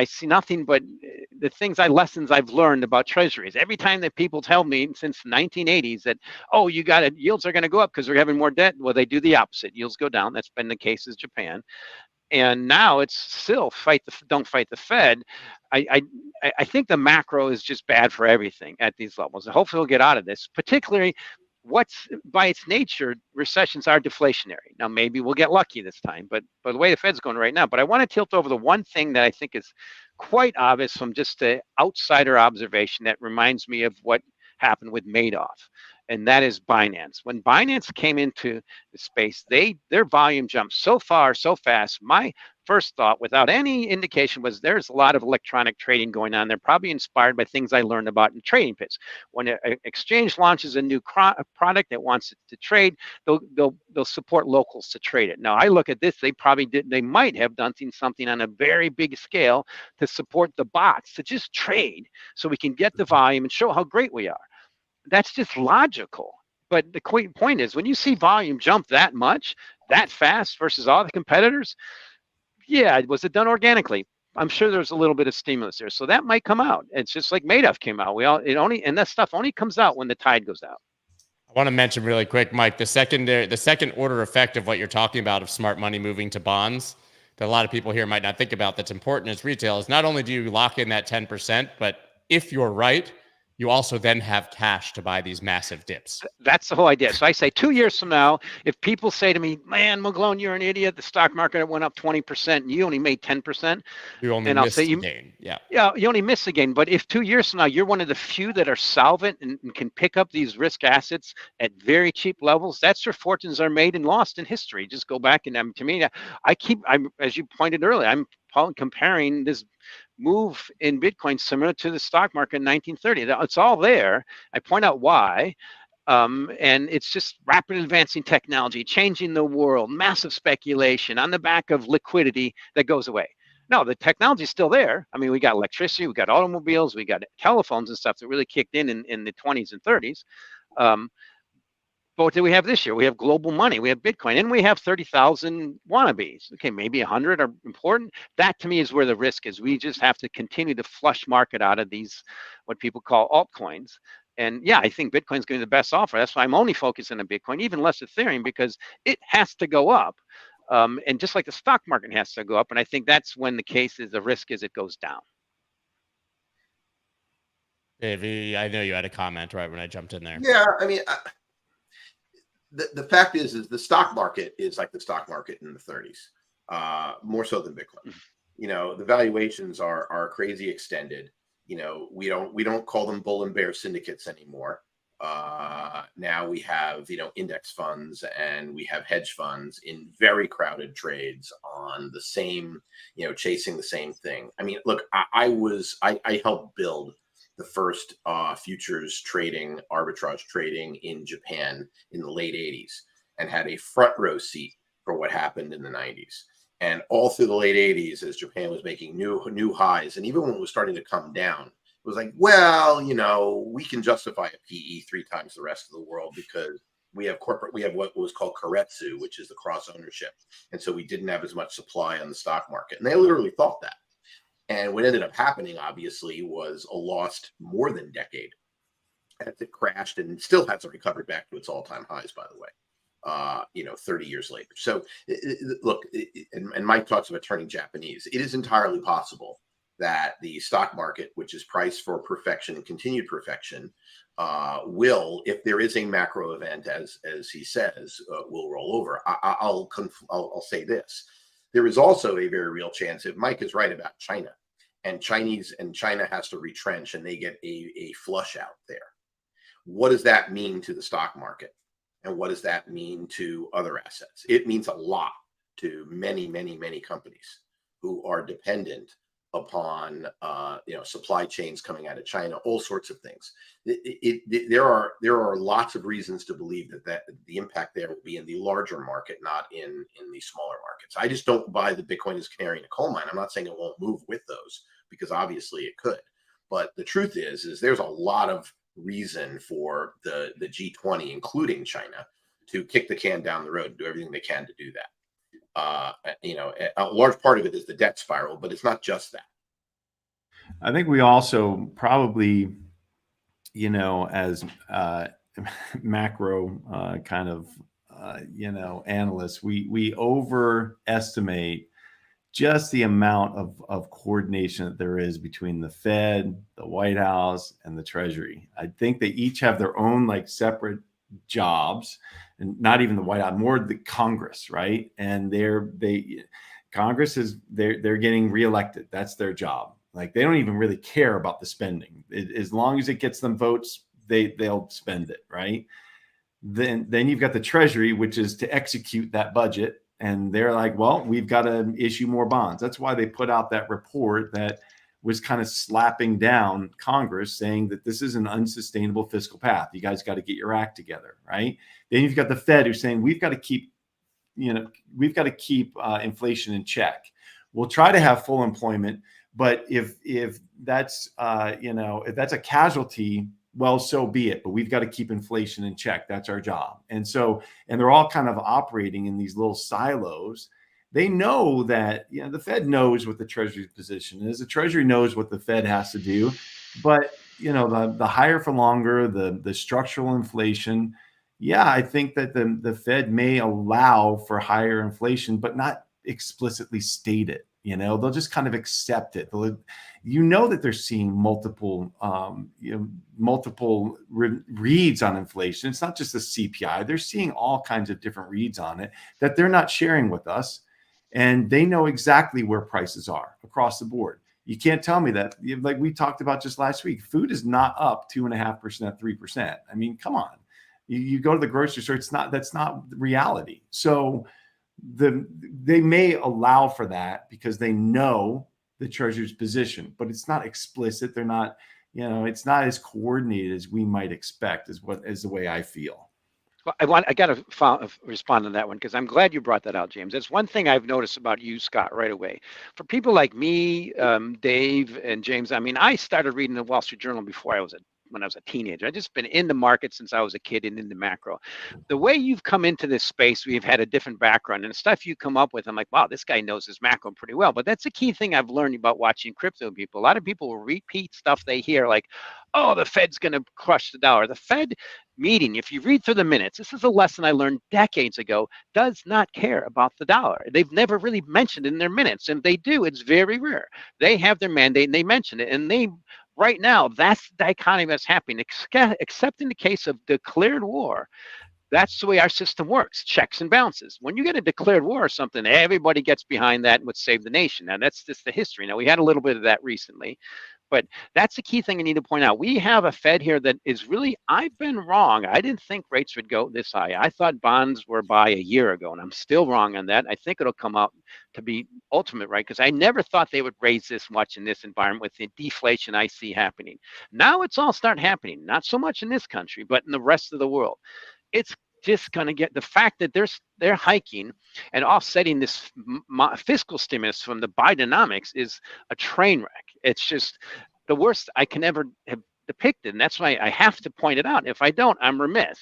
see nothing but the lessons I've learned about treasuries. Every time that people tell me since the 1980s that, oh, yields are going to go up because we're having more debt. Well, they do the opposite. Yields go down. That's been the case with Japan. And now it's still don't fight the Fed. I think the macro is just bad for everything at these levels. And hopefully we'll get out of this, particularly what's by its nature, recessions are deflationary. Now, maybe we'll get lucky this time, but the way the Fed's going right now. But I want to tilt over the one thing that I think is quite obvious from just the outsider observation that reminds me of what happened with Madoff, and that is Binance. When Binance came into the space, their volume jumped so far, so fast. My first thought, without any indication, was there's a lot of electronic trading going on. They're probably inspired by things I learned about in trading pits. When an exchange launches a new product that wants it to trade, they'll support locals to trade it. Now, I look at this, they might have done something on a very big scale to support the bots to just trade so we can get the volume and show how great we are. That's just logical. But the point is, when you see volume jump that much, that fast versus all the competitors, yeah, was it done organically? I'm sure there's a little bit of stimulus there, so that might come out. It's just like Madoff came out. And that stuff only comes out when the tide goes out. I want to mention really quick, Mike, the second order effect of what you're talking about of smart money moving to bonds that a lot of people here might not think about. That's important as retail is not only do you lock in that 10%, but if you're right, you also then have cash to buy these massive dips. That's the whole idea. So I say 2 years from now, if people say to me, man, McGlone, you're an idiot. The stock market went up 20% and you only made 10%. You only And I'll missed say the gain. Yeah. Yeah, you only miss the gain. But if 2 years from now, you're one of the few that are solvent and can pick up these risk assets at very cheap levels, that's where fortunes are made and lost in history. Just go back and to me, I'm as you pointed earlier, I'm comparing this move in Bitcoin similar to the stock market in 1930. It's all there. I point out why. And it's just rapid advancing technology, changing the world, massive speculation on the back of liquidity that goes away. No, the technology is still there. I mean, we got electricity, we got automobiles, we got telephones and stuff that really kicked in the 20s and 30s. But what do we have this year? We have global money, we have Bitcoin, and we have 30,000 wannabes. Okay, maybe 100 are important. That to me is where the risk is. We just have to continue to flush market out of these, what people call altcoins. And yeah, I think Bitcoin's going to be the best offer. That's why I'm only focusing on Bitcoin, even less Ethereum, because it has to go up. And just like the stock market has to go up. And I think that's when the case is, the risk is it goes down. Davey, I know you had a comment right when I jumped in there. Yeah, I mean, the fact is the stock market is like the stock market in the 30s, more so than Bitcoin. You know, the valuations are crazy extended. You know, we don't call them bull and bear syndicates anymore. Now we have, you know, index funds and we have hedge funds in very crowded trades on the same, you know, chasing the same thing. I mean, look, I helped build the first futures trading, arbitrage trading in Japan in the late 80s and had a front row seat for what happened in the 90s. And all through the late 80s, as Japan was making new highs, and even when it was starting to come down, it was like, well, you know, we can justify a PE 3 times the rest of the world because we have what was called karetsu, which is the cross ownership. And so we didn't have as much supply on the stock market. And they literally thought that. And what ended up happening, obviously, was a lost more than decade as it crashed and still hasn't recovered back to its all-time highs, by the way, you know, 30 years later. So look, and Mike talks about turning Japanese. It is entirely possible that the stock market, which is priced for perfection and continued perfection, will, if there is a macro event, as he says, will roll over. I'll say this. There is also a very real chance, if Mike is right about China, and China has to retrench and they get a flush out there. What does that mean to the stock market? And what does that mean to other assets? It means a lot to many, many, many companies who are dependent upon you know, supply chains coming out of China, all sorts of things. There are lots of reasons to believe that the impact there will be in the larger market, not in the smaller markets. I just don't buy the Bitcoin as canary in a coal mine. I'm not saying it won't move with those, because obviously it could. But the truth is there's a lot of reason for the G20, including China, to kick the can down the road and do everything they can to do that. You know, a large part of it is the debt spiral, but it's not just that. I think we also probably, you know, as macro kind of, you know, analysts, we overestimate just the amount of coordination that there is between the Fed, the White House, and the Treasury. I think they each have their own like separate jobs, and not even the White House, more the Congress, right? And Congress is they're getting reelected. That's their job. Like they don't even really care about the spending. As long as it gets them votes, they'll spend it, right? Then you've got the Treasury, which is to execute that budget. And they're like, well, we've got to issue more bonds. That's why they put out that report that was kind of slapping down Congress, saying that this is an unsustainable fiscal path. You guys got to get your act together, right? Then you've got the Fed who's saying we've got to keep inflation in check. We'll try to have full employment, but if that's if that's a casualty, well, so be it. But we've got to keep inflation in check. That's our job. And they're all kind of operating in these little silos. They know that, you know, the Fed knows what the Treasury's position is. The Treasury knows what the Fed has to do. But, you know, the higher for longer, the structural inflation. Yeah, I think that the Fed may allow for higher inflation, but not explicitly state it. They'll just kind of accept it. That they're seeing multiple, reads on inflation. It's not just the CPI. They're seeing all kinds of different reads on it that they're not sharing with us. And they know exactly where prices are across the board. You can't tell me that, like we talked about just last week, food is not up 2.5%, 3%. I mean, come on. You go to the grocery store, that's not reality. So they may allow for that because they know the Treasury's position, but it's not explicit. They're not, it's not as coordinated as we might expect, is the way I feel. Well, I got to respond on that one because I'm glad you brought that out, James. That's one thing I've noticed about you, Scott, right away. For people like me, Dave, and James, I mean, I started reading the Wall Street Journal when I was a teenager. I've just been in the market since I was a kid and in the macro. The way you've come into this space, we've had a different background and stuff you come up with. I'm like, wow, this guy knows his macro pretty well. But that's a key thing I've learned about watching crypto people. A lot of people will repeat stuff they hear like, oh, the Fed's going to crush the dollar. The Fed meeting, if you read through the minutes, this is a lesson I learned decades ago, does not care about the dollar. They've never really mentioned it in their minutes. And if they do, it's very rare. They have their mandate and they mention it. And right now, that's the dichotomy that's happening, except in the case of declared war. That's the way our system works, checks and balances. When you get a declared war or something, everybody gets behind that and would save the nation. Now, that's just the history. Now, we had a little bit of that recently, but that's the key thing I need to point out. We have a Fed here that is really, I've been wrong. I didn't think rates would go this high. I thought bonds were by a year ago, and I'm still wrong on that. I think it'll come out to be ultimate, right? Because I never thought they would raise this much in this environment with the deflation I see happening. Now it's all start happening, not so much in this country, but in the rest of the world. It's just going to get the fact that they're hiking and offsetting this fiscal stimulus from the Bidenomics is a train wreck. It's just the worst I can ever have depicted. And that's why I have to point it out. If I don't, I'm remiss.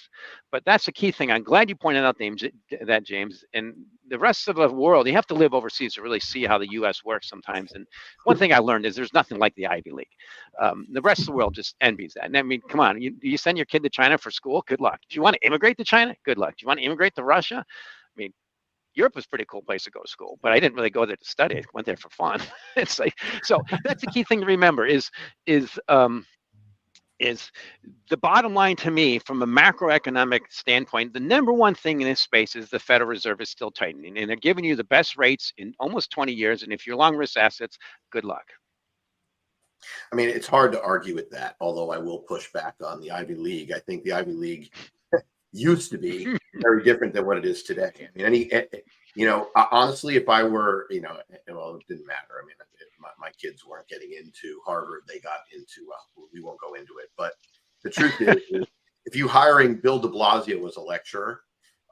But that's the key thing. I'm glad you pointed out that, James. And the rest of the world, you have to live overseas to really see how the U.S. works sometimes. And one thing I learned is there's nothing like the Ivy League. The rest of the world just envies that. And I mean, come on, you send your kid to China for school? Good luck. Do you want to immigrate to China? Good luck. Do you want to immigrate to Russia? I mean, Europe was a pretty cool place to go to school, but I didn't really go there to study. I went there for fun. It's like, so that's the key thing to remember is the bottom line to me from a macroeconomic standpoint, the number one thing in this space is the Federal Reserve is still tightening, and they're giving you the best rates in almost 20 years. And if you're long risk assets, good luck. I mean, it's hard to argue with that, although I will push back on the Ivy League. I think the Ivy League used to be very different than what it is today. I mean, honestly, if I were, well, it didn't matter. I mean, my kids weren't getting into Harvard. They got into, we won't go into it. But the truth is if you hiring Bill de Blasio as a lecturer,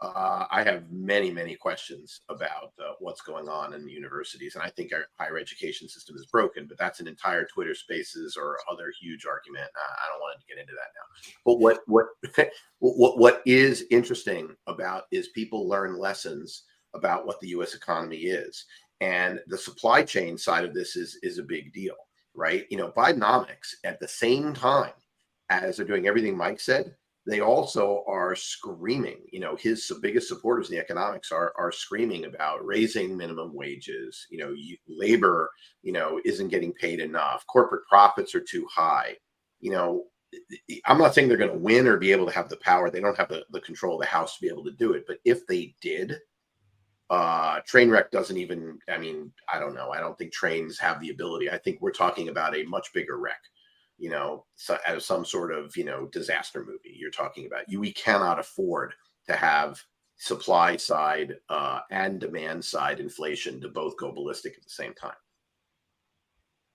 I have many, many questions about what's going on in the universities. And I think our higher education system is broken, but that's an entire Twitter Spaces or other huge argument. I don't want to get into that now. But what is interesting about is people learn lessons about what the U.S. economy is. And the supply chain side of this is a big deal, right? Bidenomics, at the same time as they're doing everything Mike said, they also are screaming, his biggest supporters in the economics are screaming about raising minimum wages. Labor, isn't getting paid enough. Corporate profits are too high. I'm not saying they're going to win or be able to have the power. They don't have the control of the House to be able to do it. But if they did, train wreck doesn't even, I don't know. I don't think trains have the ability. I think we're talking about a much bigger wreck. As some sort of, disaster movie you're talking about. We cannot afford to have supply side and demand side inflation to both go ballistic at the same time.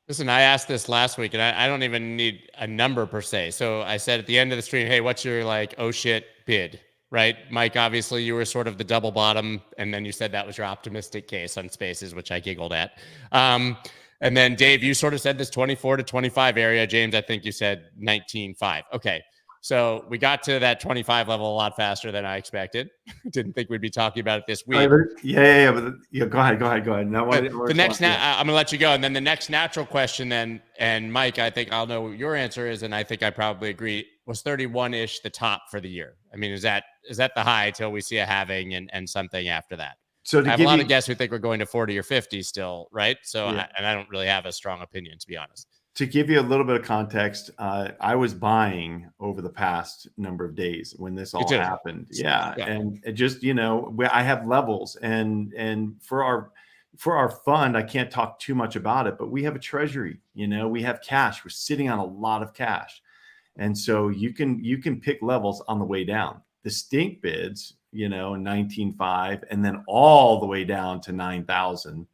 Listen, I asked this last week, and I don't even need a number per se. So I said at the end of the stream, hey, what's your oh shit bid, right? Mike, obviously you were sort of the double bottom, and then you said that was your optimistic case on Spaces, which I giggled at. And then Dave, you sort of said this 24 to 25 area. James, I think you said 19.5. Okay. So we got to that 25 level a lot faster than I expected. Didn't think we'd be talking about it this week. Yeah. But go ahead. No, the next, I'm going to let you go. And then the next natural question then, and Mike, I think I'll know what your answer is. And I think I probably agree. Was 31-ish the top for the year? I mean, is that the high till we see a halving and something after that? So to I have a give lot you, of guests who think we're going to 40 or 50 still, right? So, yeah. I don't really have a strong opinion, to be honest. To give you a little bit of context, I was buying over the past number of days when this all happened. Yeah. And it just, I have levels and for our fund, I can't talk too much about it, but we have a treasury, we have cash. We're sitting on a lot of cash. And so you can pick levels on the way down. The stink bids, 19.5 and then all the way down to 9,000.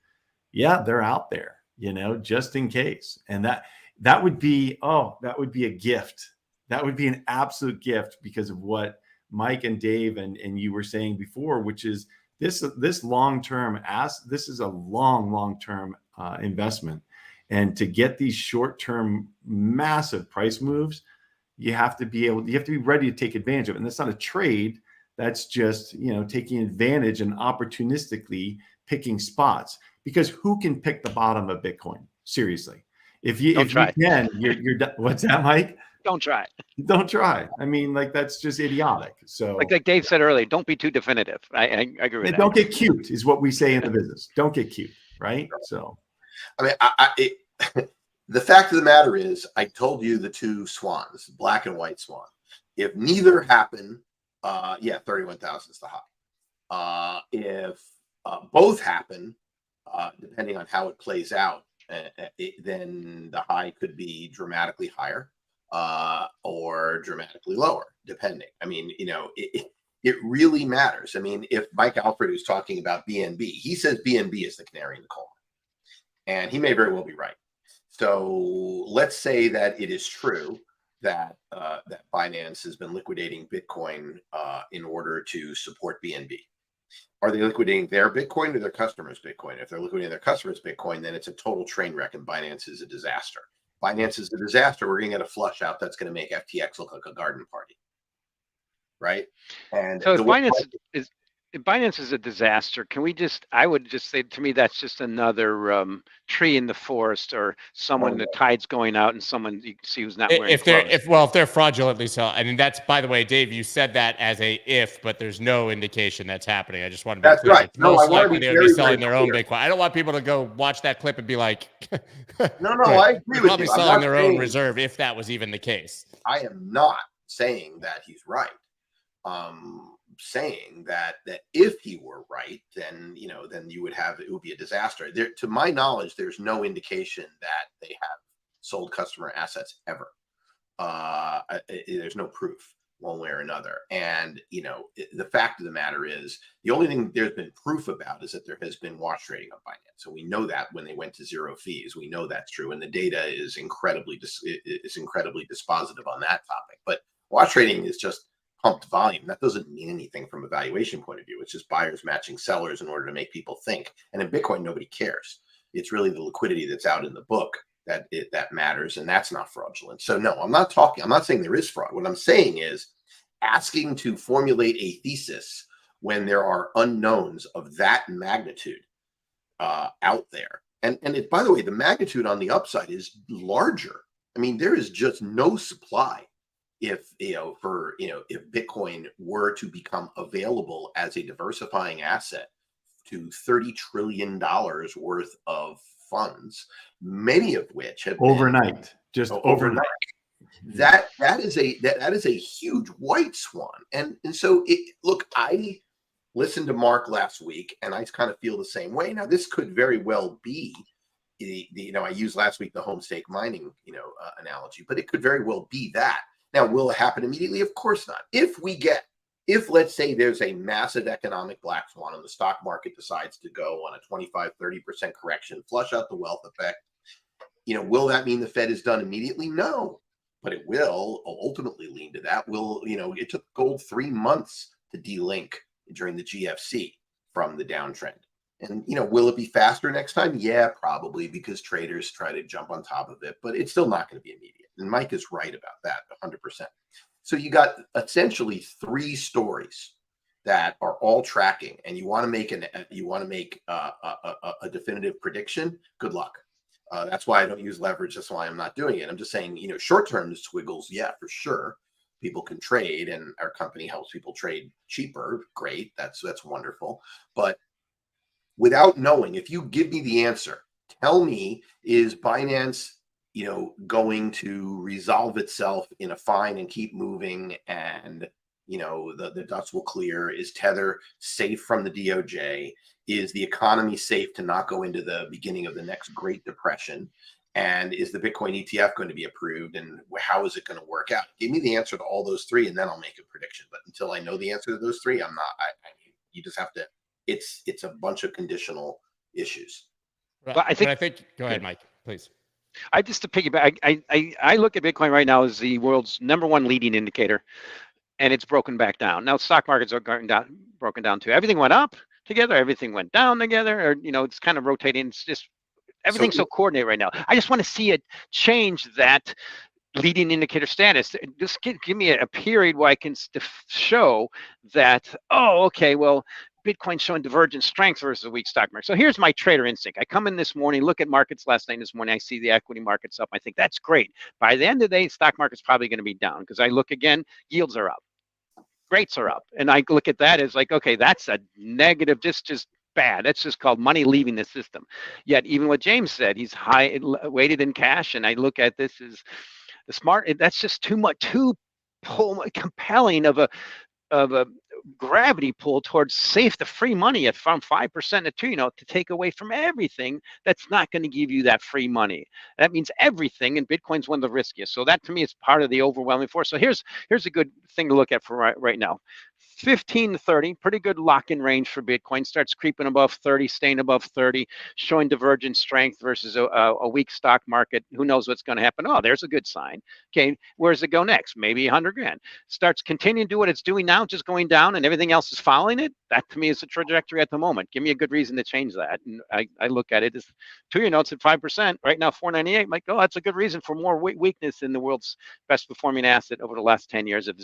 Yeah, they're out there, just in case. And that would be a gift. That would be an absolute gift because of what Mike and Dave and you were saying before, which is this long-term this is a long-term investment. And to get these short-term massive price moves, you have to be ready to take advantage of it. And that's not a trade. That's just, taking advantage and opportunistically picking spots, because who can pick the bottom of Bitcoin? Seriously. If you can, you're what's that, Mike? Don't try. Don't try. I mean, that's just idiotic. So like Dave said earlier, don't be too definitive. I agree with that. Don't get cute is what we say in the business. Don't get cute, right? So, I mean, the fact of the matter is, I told you the two swans, black and white swan. If neither happen, 31,000 is the high. If both happen, depending on how it plays out, then the high could be dramatically higher or dramatically lower, depending. I mean, it really matters. I mean, if Mike Alfred is talking about BNB, he says BNB is the canary in the coal mine, and he may very well be right. So let's say that it is true that that Binance has been liquidating Bitcoin in order to support BNB. Are they liquidating their Bitcoin or their customers' Bitcoin? If they're liquidating their customers' Bitcoin, then it's a total train wreck, and Binance is a disaster. Binance is a disaster. We're going to get a flush out that's going to make FTX look like a garden party, right? And so if Binance is a disaster, I would just say, to me, that's just another tree in the forest, or someone, the tide's going out and someone you can see who's not wearing clothes. If they're fraudulently selling. I mean, that's, by the way, Dave, you said that as a if, but there's no indication that's happening. I just want to be clear. Right. No, most likely they would be selling their own Bitcoin. I don't want people to go watch that clip and be like, no, I agree with you. Probably selling their own reserve, if that was even the case. I am not saying that he's right. Saying that if he were right, then then it would be a disaster. There, to my knowledge, there's no indication that they have sold customer assets ever. There's no proof one way or another. And the fact of the matter is, the only thing there's been proof about is that there has been wash trading of Binance. So we know that when they went to zero fees, we know that's true, and the data is incredibly dispositive on that topic. But wash trading is just pumped volume. That doesn't mean anything from a valuation point of view. It's just buyers matching sellers in order to make people think. And in Bitcoin, nobody cares. It's really the liquidity that's out in the book that matters, and that's not fraudulent. So no, I'm not saying there is fraud. What I'm saying is asking to formulate a thesis when there are unknowns of that magnitude out there. And by the way, the magnitude on the upside is larger. I mean, there is just no supply. If Bitcoin were to become available as a diversifying asset to $30 trillion worth of funds, many of which have overnight. That is a huge white swan. And so look, I listened to Mark last week, and I kind of feel the same way. Now, this could very well be I used last week the home stake mining analogy, but it could very well be that. Now, will it happen immediately? Of course not. If let's say there's a massive economic black swan and the stock market decides to go on a 25-30% correction, flush out the wealth effect, will that mean the Fed is done immediately? No, but it will ultimately lean to that. It took gold 3 months to delink during the GFC from the downtrend. And, will it be faster next time? Yeah, probably, because traders try to jump on top of it, but it's still not going to be immediate. And Mike is right about that 100%. So you got essentially 3 stories that are all tracking, and you want to make a definitive prediction. Good luck. That's why I don't use leverage. That's why I'm not doing it. I'm just saying, short-term squiggles, yeah, for sure. People can trade, and our company helps people trade cheaper. Great. That's wonderful. But without knowing, if you give me the answer, tell me, is Binance, going to resolve itself in a fine and keep moving, and the dust will clear? Is Tether safe from the DOJ? Is the economy safe to not go into the beginning of the next Great Depression? And is the Bitcoin ETF going to be approved? And how is it going to work out? Give me the answer to all those three, and then I'll make a prediction. But until I know the answer to those three, I'm not. You just have to. It's a bunch of conditional issues. Well, I think. Go ahead, Mike, please. Just to piggyback, I look at Bitcoin right now as the world's #1 leading indicator, and it's broken back down. Now stock markets are broken down too. Everything went up together, everything went down together, or it's kind of rotating. It's just everything's so coordinated right now. I just want to see it change that leading indicator status. Just give me a period where I can show that, oh, okay, well, Bitcoin's showing divergent strength versus a weak stock market. So here's my trader instinct. I come in this morning, look at markets last night, this morning, I see the equity markets up. I think that's great. By the end of the day, stock market's probably going to be down, because I look again, yields are up, rates are up. And I look at that as like, okay, that's a negative, just bad. That's just called money leaving the system. Yet even what James said, he's high weighted in cash. And I look at this as the smart, that's just too much, too compelling of a gravity pull towards safe, the free money at from 5% to 2, to take away from everything that's not going to give you that free money. That means everything, and Bitcoin's one of the riskiest. So that to me is part of the overwhelming force. So here's a good thing to look at for right now. 15 to 30, pretty good lock-in range for Bitcoin. Starts creeping above 30, staying above 30, showing divergent strength versus a weak stock market. Who knows what's going to happen? Oh, there's a good sign. Okay, where does it go next? Maybe 100 grand. Starts continuing to do what it's doing now, just going down, and everything else is following it. That to me is the trajectory at the moment. Give me a good reason to change that. And I look at it as 2-year notes at 5%. Right now, 498. Like, oh, that's a good reason for more weakness in the world's best performing asset over the last 10 years of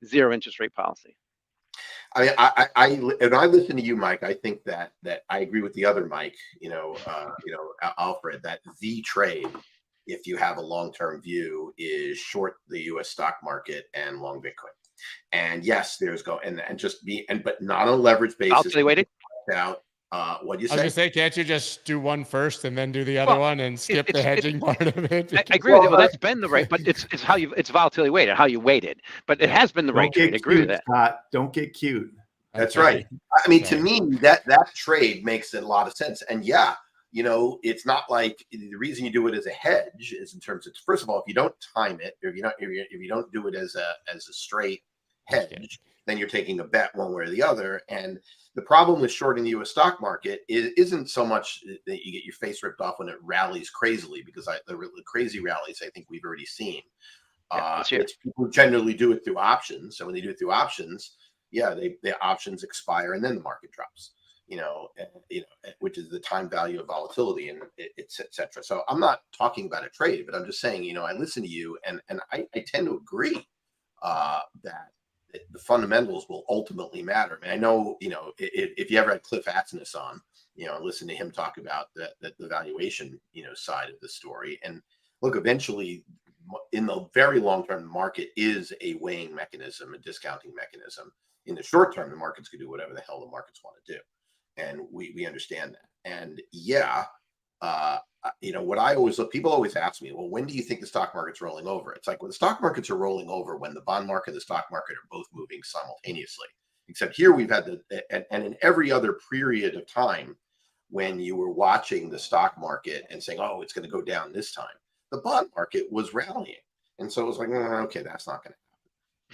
zero interest rate policy. When I listen to you, Mike, I think that I agree with the other Mike, Alfred, that the trade, if you have a long-term view, is short the U.S. stock market and long Bitcoin. And yes, there's but not on a leverage basis. Volatility weighted. What do you say? I was gonna say, can't you just do one first and then do the other one and skip the hedging part of it? I agree with you. Well, that's been the right, but it's volatility weighted, how you weight it. But it has been the right trade. I agree with that. Scott, don't get cute. That's right. I mean, to me, that trade makes a lot of sense. And yeah, it's not like the reason you do it as a hedge is in terms of, first of all, if you don't time it, or if you don't do it as a straight hedge, then you're taking a bet one way or the other. And the problem with shorting the U.S. stock market isn't so much that you get your face ripped off when it rallies crazily, because the crazy rallies I think we've already seen. It's people generally do it through options. So when they do it through options, the options expire and then the market drops. Which is the time value of volatility, and et cetera. So I'm not talking about a trade, but I'm just saying, I listen to you, and I tend to agree that the fundamentals will ultimately matter. I mean, I know, if you ever had Cliff Atznes on, listen to him talk about the valuation, side of the story. And look, eventually, in the very long term, the market is a weighing mechanism, a discounting mechanism. In the short term, the markets can do whatever the hell the markets want to do. And we understand that. And what I always look, people always ask me, well, when do you think the stock market's rolling over? It's like, well, the stock markets are rolling over when the bond market and the stock market are both moving simultaneously. Except here we've had and in every other period of time when you were watching the stock market and saying, oh, it's going to go down this time, the bond market was rallying. And so it was like, okay, that's not going to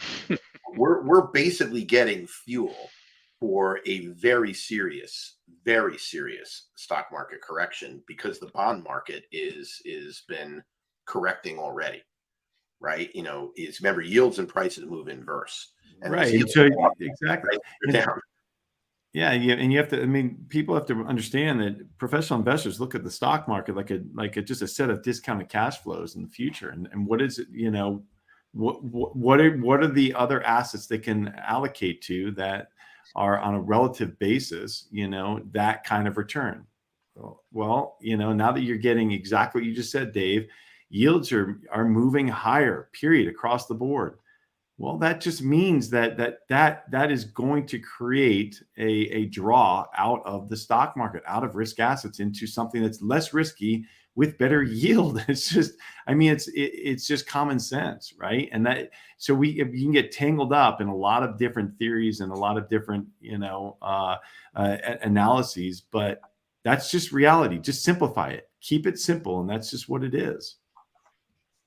happen. We're basically getting fuel for a very serious stock market correction, because the bond market is been correcting already, right? Remember, yields and prices move inverse, and right. So exactly. Right, down. Yeah, and you have to. People have to understand that professional investors look at the stock market like just a set of discounted cash flows in the future, and what is it? What are the other assets they can allocate to that are on a relative basis, that kind of return? Well, now that you're getting exactly what you just said, Dave, yields are moving higher, period, across the board. Well, that just means that is going to create a draw out of the stock market, out of risk assets into something that's less risky with better yield. It's just, I mean, it's just common sense, right? And that, so you can get tangled up in a lot of different theories and a lot of different, analyses, but that's just reality. Just simplify it, keep it simple, and that's just what it is.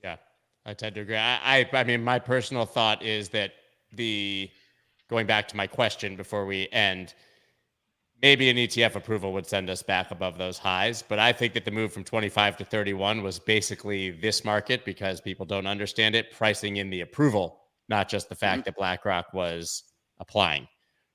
Yeah, I tend to agree. I mean, my personal thought is that going back to my question before we end, maybe an ETF approval would send us back above those highs, but I think that the move from 25 to 31 was basically this market, because people don't understand it, pricing in the approval, not just the fact that BlackRock was applying.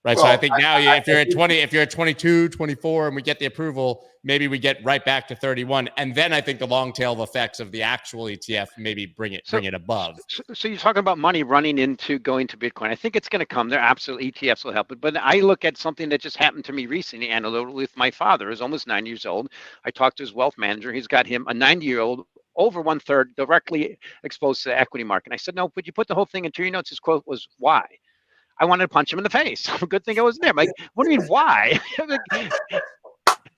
Right. Well, So I think now if you're at 22, 24, and we get the approval, maybe we get right back to 31. And then I think the long tail effects of the actual ETF maybe bring it above. So you're talking about money running into going to Bitcoin. I think it's going to come there. Absolutely. ETFs will help it. But I look at something that just happened to me recently, and with my father, who's almost 9 years old. I talked to his wealth manager. He's got him a 90-year-old, over 1/3 directly exposed to the equity market. And I said, no, but you put the whole thing into your notes. His quote was, why? I wanted to punch him in the face. Good thing I wasn't there. I'm like, what do you mean, why?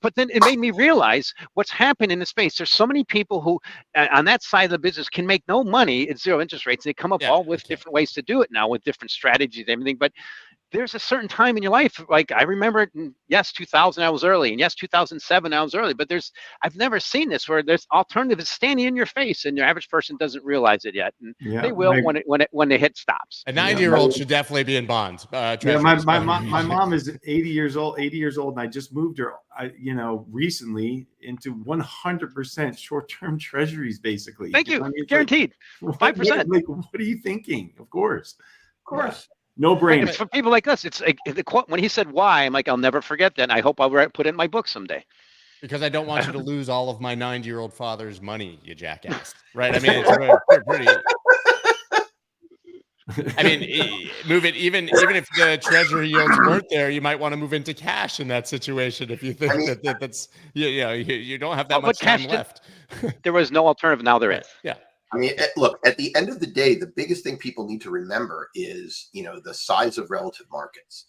But then it made me realize what's happened in the space. There's so many people who, on that side of the business, can make no money at zero interest rates. They come up all with different ways to do it now, with different strategies and everything. But there's a certain time in your life, like I remember it, yes, 2000 I was early, and yes, 2007 I was early, but I've never seen this where there's alternatives standing in your face and your average person doesn't realize it yet, and they will when the hit stops. A 90-year-old should definitely be in bonds. My mom is 80 years old, and I just moved her, recently into 100% short-term treasuries, basically. Thank you. Guaranteed. 5%. Like, what are you thinking? Of course. No brainer. For people like us, it's like the quote when he said why, I'm like, I'll never forget that. And I hope I'll put it in my book someday. Because I don't want you to lose all of my 90-year-old father's money, you jackass. Right? I mean, it's pretty. I mean, move it even if the treasury yields weren't there, you might want to move into cash in that situation if you think that's you don't have that much time left. There was no alternative. Now there is. Yeah. I mean, look, at the end of the day, the biggest thing people need to remember is, the size of relative markets.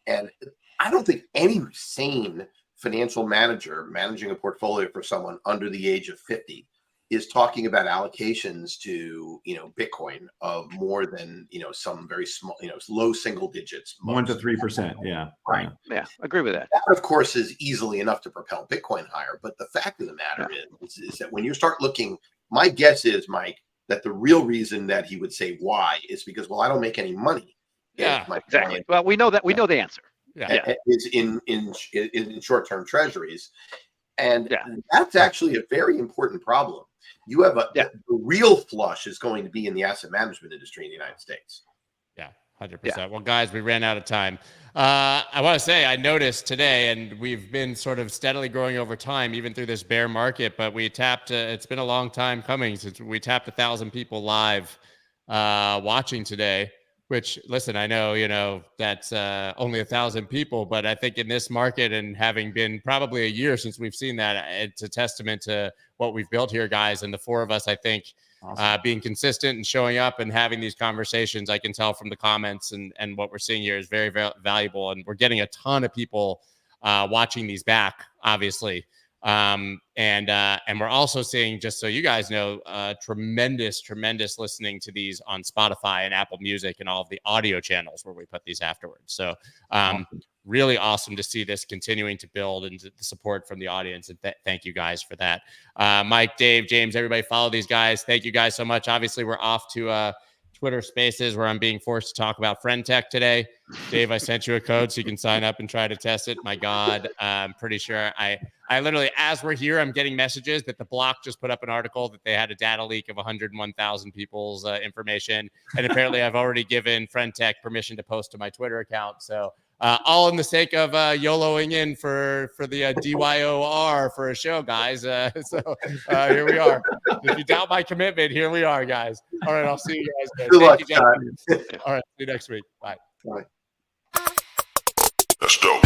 And I don't think any sane financial manager managing a portfolio for someone under the age of 50 is talking about allocations to, Bitcoin of more than, some very small, low single digits. 1 to 3%. Yeah. Right. Yeah. Agree with that. That, of course, is easily enough to propel Bitcoin higher. But the fact of the matter is that when you start looking, my guess is, Mike, that the real reason that he would say why is because, I don't make any money. Yeah, exactly. Well, we know that. We know the answer. Yeah. Is in short-term treasuries. And that's actually a very important problem. You have the real flush is going to be in the asset management industry in the United States. Yeah, 100%. Well, guys, we ran out of time. I want to say I noticed today, and we've been sort of steadily growing over time, even through this bear market, but we tapped, it's been a long time coming since we tapped 1,000 people live watching today, which, listen, I know, that's only 1,000 people, but I think in this market, and having been probably a year since we've seen that, it's a testament to what we've built here, guys. And the four of us, I think, awesome. Being consistent and showing up and having these conversations, I can tell from the comments and what we're seeing here is very, very valuable. And we're getting a ton of people watching these back, obviously. And we're also seeing, just so you guys know, tremendous listening to these on Spotify and Apple Music and all of the audio channels where we put these afterwards. So really awesome to see this continuing to build and the support from the audience. And thank you guys for that. Mike, Dave, James, everybody follow these guys. Thank you guys so much. Obviously, we're off to Twitter Spaces where I'm being forced to talk about Friend Tech today. Dave, I sent you a code so you can sign up and try to test it. My God, I'm pretty sure I literally, as we're here, I'm getting messages that the Block just put up an article that they had a data leak of 101,000 people's information. And apparently I've already given Friend Tech permission to post to my Twitter account. So all in the sake of YOLOing in for the DYOR for a show, guys. So here we are. If you doubt my commitment, here we are, guys. All right, I'll see you guys. Good luck, All right, see you next week. Bye. Bye. That's dope.